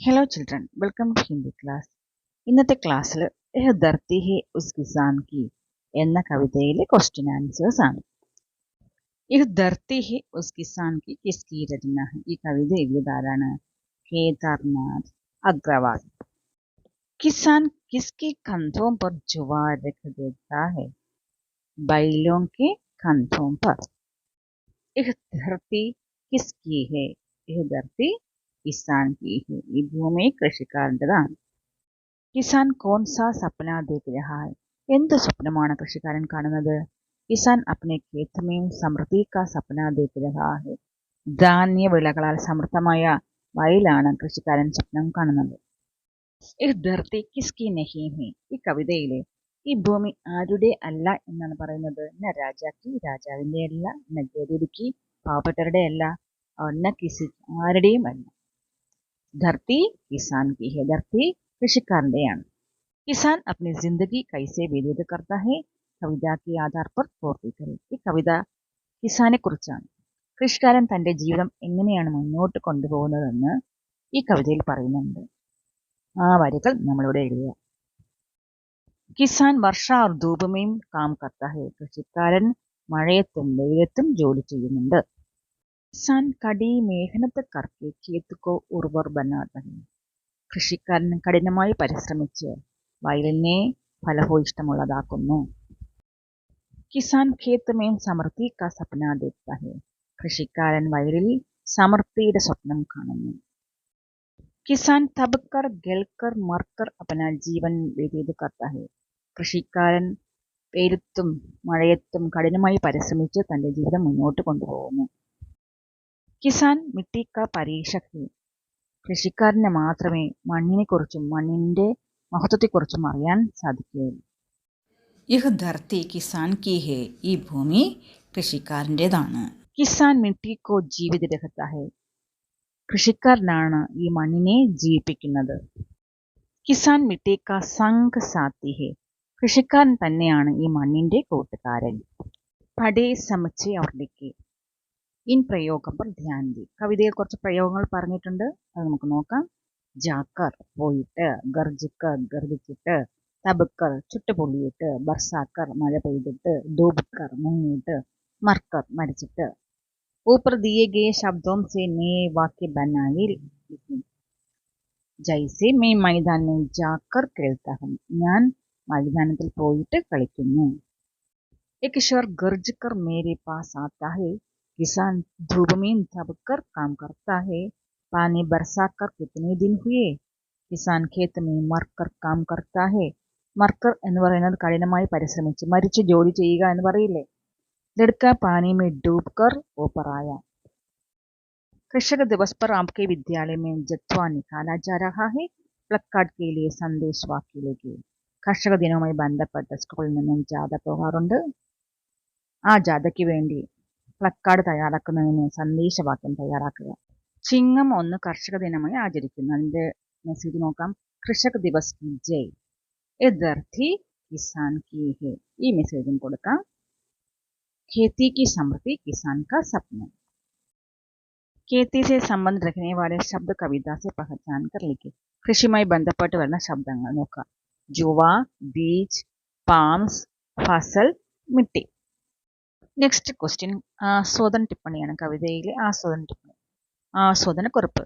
Hello children, welcome to Hindi class. ഇന്നത്തെ ക്ലാസ്സിൽ യഹ് ധർത്തി ഹെ ഉസ് കിസാൻ കി എന്ന കവിതയിലെ ക്വസ്റ്റ്യൻ ആൻസേഴ്സ് ആണ്. യഹ് ധർത്തി ഹെ ഉസ് കിസാൻ കി കിസ്കി രചന ഹെ. ഈ കവിത എഴുതിയതാരാണ്? കേദാർനാഥ് അഗ്രവാൾ. കിസാൻ കിസ്കി കന്ധോं पर जुवार रख देता है बैलों के कंधों पर. യഹ് ധർത്തി കിസ്കി ഹെ. യഹ് ധർത്തി കിസാൻ കി ഹെ. ഈ ഭൂമി കൃഷിക്കാരൻ്റെതാണ്. കിസാൻ കോൺ സാ സപ്ന ദേഖ് രഹാ ഹൈ. എന്ത് സ്വപ്നമാണ് കൃഷിക്കാരൻ കാണുന്നത്? കിസാൻ അപ്നെ ഖേത് മേ സമൃദ്ധി കാ സപ്ന ദേഖ് രഹാ ഹൈ. ധാന്യ വിളകളാൽ സമൃദ്ധമായ വയലാണ് കൃഷിക്കാരൻ സ്വപ്നം കാണുന്നത്. ഇഹ് ധർത്തി കിസ്കി നഹീ ഹൈ. ഈ കവിതയിലെ ഈ ഭൂമി ആരുടെ അല്ല എന്നാണ് പറയുന്നത്? ന രാജാക്കി, രാജാവിന്റെ അല്ല. ന ഗരീബിക്ക്, പാവപ്പെട്ടവരുടെ അല്ല. ന കിസി, ആരുടെയും അല്ല. ധർത്തി കിസാൻ കി ഹൈ. ധർത്തി കൃഷിക്കാരന്റെയാണ്. കിസാൻ അപ്നി ജിന്ദഗി കൈസെ വ്യതീത് കർത്താ ഹെ കവിത കി ആധാർ പർ പൂർത്തീകരി. ഈ കവിത കിസാനെ കുറിച്ചാണ്. കൃഷിക്കാരൻ തന്റെ ജീവിതം എങ്ങനെയാണ് മുന്നോട്ട് കൊണ്ടുപോകുന്നതെന്ന് ഈ കവിതയിൽ പറയുന്നുണ്ട്. ആ വരികൾ നമ്മളിവിടെ എഴുതുക. കിസാൻ വർഷ और धूप में काम करता है. കൃഷിക്കാരൻ മഴയത്തും വെയിലത്തും ജോലി ചെയ്യുന്നുണ്ട്. കിസാൻ കടി മേഹനത്ത് കർക്കെ खेत को उर्वर बनाता है. കൃഷിക്കാരൻ കഠിനമായി പരിശ്രമിച്ച് വയലിനെ ഫലഭൂയിഷ്ടമുള്ളതാക്കുന്നു. കിസാൻ ഖേത് മേ സമൃദ്ധി കാ സപ്ന ദേഖ്താ ഹെ. കൃഷിക്കാരൻ വയലിൽ സമൃദ്ധിയുടെ സ്വപ്നം കാണുന്നു. കിസാൻ തബ് കർ ഗൽ കർ മർ കർ അപ്നാ ജീവൻ വ്യതീത് കർത്താ ഹെ. കൃഷിക്കാരൻ വെയിലത്തും മഴയത്തും കഠിനമായി പരിശ്രമിച്ച് തന്റെ ജീവിതം മുന്നോട്ട് കൊണ്ടുപോകുന്നു. കിസാൻ മിട്ടി കാ പരീക്ഷക് ഹെ. കൃഷിക്കാരന് മാത്രമേ മണ്ണിനെക്കുറിച്ചും മണ്ണിന്റെ മഹത്വത്തെക്കുറിച്ചും അറിയാൻ സാധിക്കുകയുള്ളൂ. യഹ് ധർത്തി കിസാൻ കി ഹെ. ഈ ഭൂമി കൃഷിക്കാരൻ്റെതാണ്. കിസാൻ മിട്ടി കോ ജീവിത് രഖത്താ ഹെ. കൃഷിക്കാരനാണ് ഈ മണ്ണിനെ ജീവിപ്പിക്കുന്നത്. കിസാൻ മിട്ടി കാ സംഗ് സാത്തി ഹെ. കൃഷിക്കാരൻ തന്നെയാണ് ഈ മണ്ണിന്റെ കൂട്ടുകാരൻ. പഠേ സമച്ചേ ഔർ ലിഖേ. ഇൻ പ്രയോഗം പർ ധ്യാൻ ദേ. കവിതയിൽ കുറച്ച് പ്രയോഗങ്ങൾ പറഞ്ഞിട്ടുണ്ട്, അത് നമുക്ക് നോക്കാം. ജാക്കർ പോയിട്ട്, ഗർജിക്കർ ഗർജിച്ചിട്ട്, തബുക്കർ ചുട്ടുപൊള്ളിയിട്ട്, ബർസാക്കർ മഴ പെയ്തിട്ട്, ഡൂബുക്കർ മുങ്ങിയിട്ട്, മർക്കർ മരിച്ചിട്ട്. ऊपर दिए गए शब्दों से नए वाक्य बनाए लिखें. जैसे मैं मैदान में जाकर खेलता हूँ. ഞാൻ മൈതാനത്തിൽ പോയിട്ട് കളിക്കുന്നു. एक ईश्वर गर्ज कर मेरे पास आता है. किसान धूप में दबकर काम करता है. पानी बरसा कर कितने दिन हुए. കിസാൻ ഖേത്ത് മേ മർക്കർ കാം കർത്താ ഹെ. മർക്കർ എന്ന് പറയുന്നത് കഠിനമായി പരിശ്രമിച്ച് മരിച്ച് ജോലി ചെയ്യുക എന്ന് പറയില്ലേ. ലഡ്ക പാനി മേ ഡൂബ് കർ ഊപ്പർ ആയ. कृषक दिवस पर आपके विद्यालय में जत्वा निकाला जा रहा है. പ്ലക്കാർഡ് के लिए സന്ദേശ് വാക്യ लेके. കർഷക ദിനവുമായി ബന്ധപ്പെട്ട് സ്കൂളിൽ നിന്നും ജാഥ പോകാറുണ്ട്. ആ ജാഥയ്ക്ക് വേണ്ടി പ്ലക്കാർഡ് തയ്യാറാക്കുന്നതിന് സന്ദേശവാക്യം തയ്യാറാക്കുക. ചിങ്ങം 1 കർഷക ദിനമായി ആചരിക്കുന്നു. അതിന്റെ മെസ്സേജ് നോക്കാം. കൃഷക് ദിവസ് കി ജയ്. യഹ് ധർത്തി കിസാൻ കി ഹെ. ഈ മെസ്സേജും കൊടുക്കാം. खेती की समृद्धि किसान का सपना. खेती से संबंध रखने वाले शब्द कविता से पहचान कर लिखे. കൃഷിയുമായി ബന്ധപ്പെട്ട് വരുന്ന ശബ്ദങ്ങൾ നോക്കാം. ജുവ, ബീജ്, പാംസ്, ഫസൽ, മിട്ടി. നെക്സ്റ്റ് ക്വസ്റ്റ്യൻ ആസ്വാദന ടിപ്പണിയാണ്. കവിതയിലെ ആസ്വാദന ടിപ്പണി. ആസ്വാദന കുറിപ്പ്.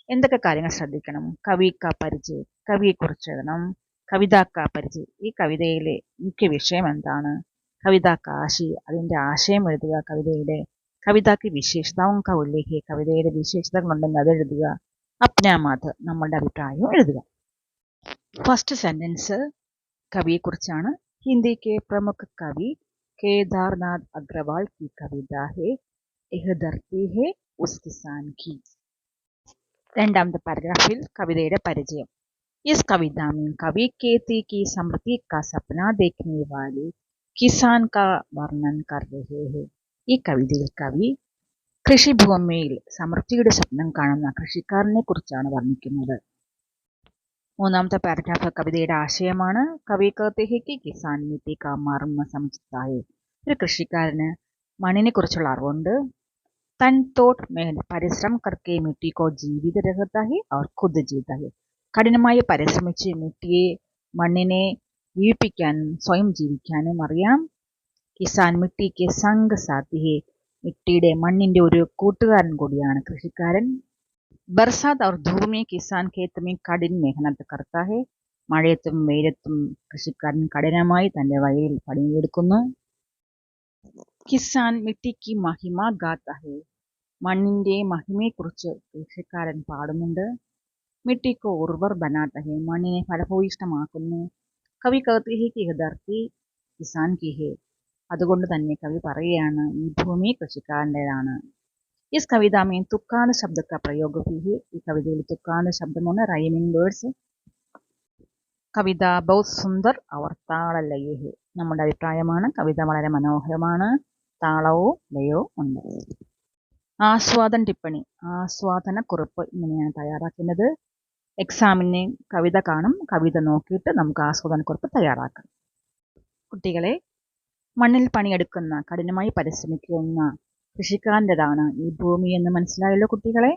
എന്തൊക്കെ കാര്യങ്ങൾ ശ്രദ്ധിക്കണം? കവി കാ പരിചയം, കവിയെക്കുറിച്ച് എഴുതണം. കവിതാ കാ പരിചയം, ഈ കവിതയിലെ മുഖ്യ വിഷയം എന്താണ്? കവിതാ കാ ആശയം, അതിന്റെ ആശയം എഴുതുക. കവിതയുടെ കവിതാക്ക് വിശേഷതാവും കാ ഉല്ലേഖിക്കുക, കവിതയുടെ വിശേഷതകളുണ്ടെങ്കിൽ അത് എഴുതുക. അപ്നാമാത്, നമ്മളുടെ അഭിപ്രായവും എഴുതുക. ഫസ്റ്റ് സെന്റൻസ് കവിയെക്കുറിച്ചാണ്. ഹിന്ദി കെ പ്രമുഖ കവി കേദാർനാഥ് അഗ്രവാൾ की कविता है यह धरती है उस किसान की. രണ്ടാമത്തെ പാരഗ്രാഫിൽ കവിതയുടെ പരിചയം. इस कविता में कवि खेती की समृद्धि का सपना देखने वाले किसान का वर्णन कर रहे हैं. ഈ കവിതയിൽ കവി കൃഷിഭൂമിയിൽ സമൃദ്ധിയുടെ സ്വപ്നം കാണുന്ന കൃഷിക്കാരനെ കുറിച്ചാണ് വർണ്ണിക്കുന്നത്. മൂന്നാമത്തെ പാരഗ്രാഫ് കവിതയുടെ ആശയമാണ്. കവി कहते हैं कि किसान मिट्टी का मर्म समझता है. ഒരു കൃഷിക്കാരന് മണ്ണിനെ കുറിച്ചുള്ള അറിവുണ്ട്. तन तोड़ मेहनत परिश्रम करके मिट्टी को जीवित रखता है और खुद जीता है. കഠിനമായി പരിശ്രമിച്ച് മണ്ണിനെ ജീവിപ്പിക്കാനും സ്വയം ജീവിക്കാനും അറിയാം. കിസാൻ മിട്ടി കെ സംഗ് സാത്തി ഹെ. മിട്ടിയുടെ മണ്ണിന്റെ ഒരു കൂട്ടുകാരൻ കൂടിയാണ് കൃഷിക്കാരൻ. ബർസാത്ത് और धूप में किसान खेत में कठिन मेहनत करता है. മഴയത്തും വെയിലത്തും കൃഷിക്കാരൻ കഠിനമായി തന്റെ വയലിൽ പണിയെടുക്കുന്നു. കിസാൻ മിട്ടി കി മഹിമ ഗാത്ത ഹെ. മണ്ണിന്റെ മഹിമയെക്കുറിച്ച് കൃഷിക്കാരൻ പാടുന്നുണ്ട്. മിട്ടി കോ ഉർവർ ബനാത്ത ഹെ. മണ്ണിനെ ഫലഭൂയിഷ്ഠമാക്കുന്നു. കവി कहते हैं कि यह धरती किसान की है. അതുകൊണ്ട് തന്നെ കവി പറയുകയാണ് ഈ ഭൂമി കൃഷിക്കാരൻ്റെതാണ്. इस कविता में तुक्कान शब्द का प्रयोग भी है. ഈ കവിതയിൽ തുക്കാന ശബ്ദമാണ് റൈമിംഗ് വേർഡ്സ്. കവിത ബഹുത് സുന്ദർ അവർ താളലയേ ഹെ. നമ്മുടെ അഭിപ്രായമാണ് കവിത വളരെ മനോഹരമാണ്, താളവും ലയവും ഉണ്ട്. ആസ്വാദന ടിപ്പണി, ആസ്വാദന കുറിപ്പ് ഇങ്ങനെയാണ് തയ്യാറാക്കുന്നത്. എക്സാമിന് കവിത കാണും, കവിത നോക്കിയിട്ട് നമുക്ക് ആസ്വാദന കുറിപ്പ് തയ്യാറാക്കാം. കുട്ടികളെ, മണ്ണിൽ പണിയെടുക്കുന്ന കഠിനമായി പരിശ്രമിക്കുന്ന കൃഷിക്കാരൻ്റെതാണ് ഈ ഭൂമി എന്ന് മനസ്സിലായല്ലോ കുട്ടികളെ.